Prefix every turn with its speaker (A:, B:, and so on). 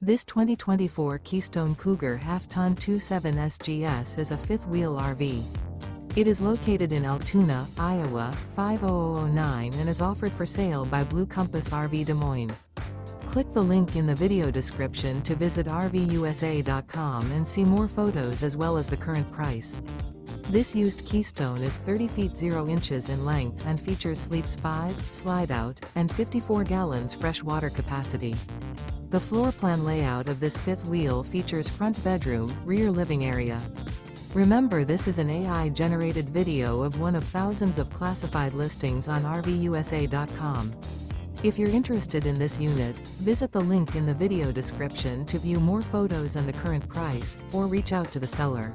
A: This 2024 Keystone Cougar Half-Ton 27 SGS is a fifth-wheel RV. It is located in Altoona, Iowa, 50009 and is offered for sale by Blue Compass RV Des Moines. Click the link in the video description to visit RVUSA.com and see more photos as well as the current price. This used Keystone is 30 feet 0 inches in length and features sleeps 5, Slideout, and 54 gallons fresh water capacity. The floor plan layout of this fifth wheel features front bedroom, rear living area. Remember, this is an AI-generated video of one of thousands of classified listings on RVUSA.com. If you're interested in this unit, visit the link in the video description to view more photos and the current price, or reach out to the seller.